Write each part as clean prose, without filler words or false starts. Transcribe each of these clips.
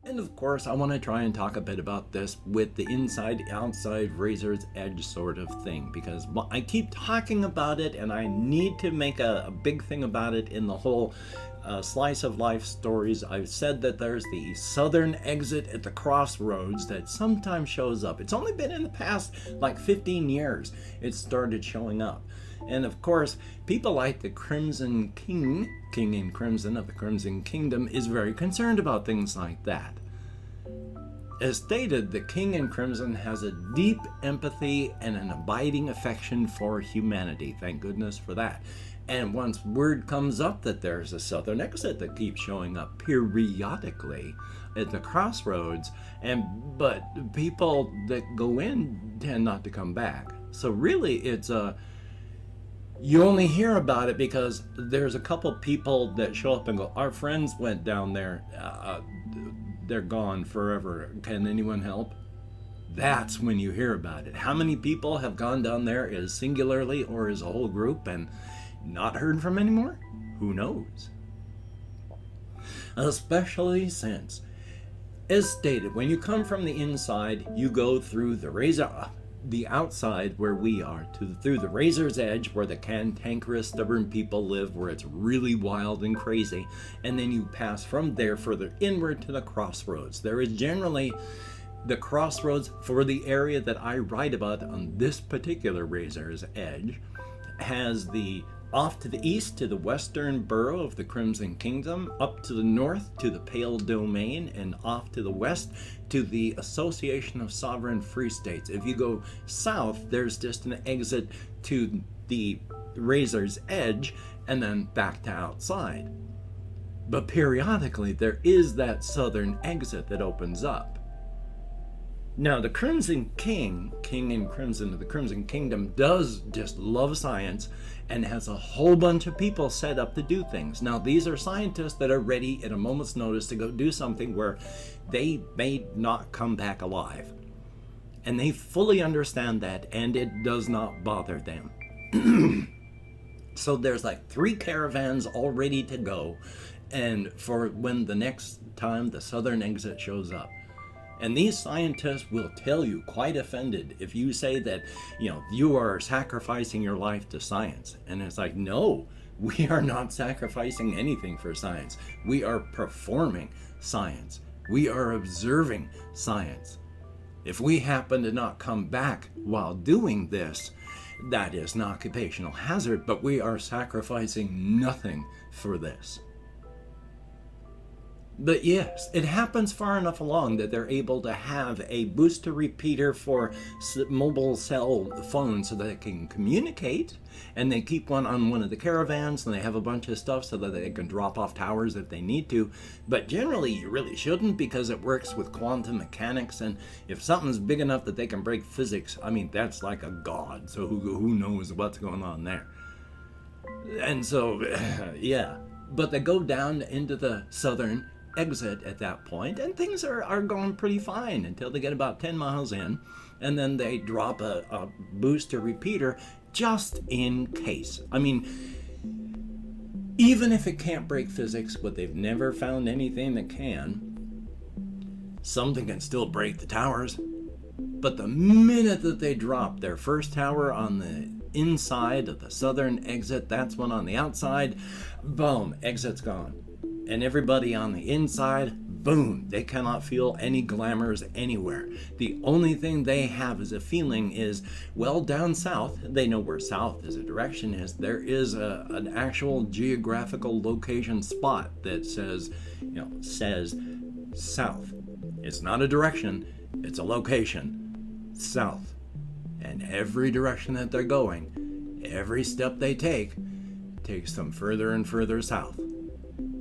And of course, I want to try and talk a bit about this with the inside-outside razor's edge sort of thing, because I keep talking about it and I need to make a big thing about it in the whole slice of life stories. I've said that there's the southern exit at the Crossroads that sometimes shows up. It's only been in the past like 15 years it started showing up. And of course, people like the Crimson King in Crimson of the Crimson Kingdom, is very concerned about things like that. As stated, the King in Crimson has a deep empathy and an abiding affection for humanity. Thank goodness for that. And once word comes up that there's a southern exit that keeps showing up periodically at the Crossroads, but people that go in tend not to come back. So really, it's you only hear about it because there's a couple people that show up and go, our friends went down there, they're gone forever, can anyone help? That's when you hear about it. How many people have gone down there as singularly or as a whole group and not heard from anymore? Who knows? Especially since, as stated, when you come from the inside, you go through the outside where we are, through the razor's edge where the cantankerous, stubborn people live, where it's really wild and crazy, and then you pass from there further inward to the Crossroads. There is generally the Crossroads for the area that I write about on this particular razor's edge, has the off to the east to the western borough of the Crimson Kingdom, up to the north to the Pale Domain, and off to the west to the Association of Sovereign Free States. If you go south, there's just an exit to the razor's edge and then back to outside. But periodically, there is that southern exit that opens up. Now, the Crimson King in Crimson of the Crimson Kingdom, does just love science and has a whole bunch of people set up to do things. Now, these are scientists that are ready at a moment's notice to go do something where they may not come back alive. And they fully understand that, and it does not bother them. So there's like 3 caravans all ready to go, and for when the next time the southern exit shows up. And these scientists will tell you, quite offended, if you say that, you are sacrificing your life to science. And it's like, no, we are not sacrificing anything for science. We are performing science. We are observing science. If we happen to not come back while doing this, that is an occupational hazard, but we are sacrificing nothing for this. But yes, it happens far enough along that they're able to have a booster repeater for mobile cell phones so that they can communicate, and they keep one on one of the caravans, and they have a bunch of stuff so that they can drop off towers if they need to. But generally, you really shouldn't, because it works with quantum mechanics, and if something's big enough that they can break physics, I mean, that's like a god, so who knows what's going on there. And so, yeah. But they go down into the southern exit at that point, and things are going pretty fine until they get about 10 miles in, and then they drop a booster repeater just in case. I mean, even if it can't break physics, but they've never found anything that can, something can still break the towers. But the minute that they drop their first tower on the inside of the southern exit, that's when on the outside, boom, exit's gone. And everybody on the inside, boom, they cannot feel any glamours anywhere. The only thing they have as a feeling is, well, down south, they know where south as a direction is. There is an actual geographical location spot that says south. It's not a direction, it's a location, south. And every direction that they're going, every step they take, takes them further and further south.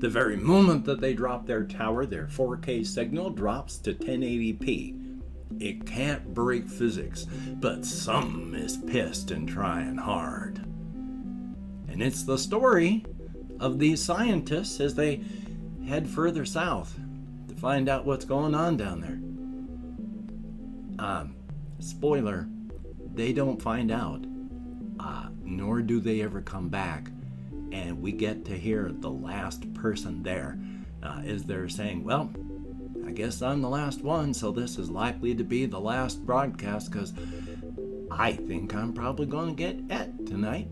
The very moment that they drop their tower, their 4K signal drops to 1080p. It can't break physics, but something is pissed and trying hard. And it's the story of these scientists as they head further south to find out what's going on down there. Spoiler, they don't find out, nor do they ever come back. And we get to hear the last person there as they're saying, well, I guess I'm the last one, so this is likely to be the last broadcast because I think I'm probably going to get et tonight.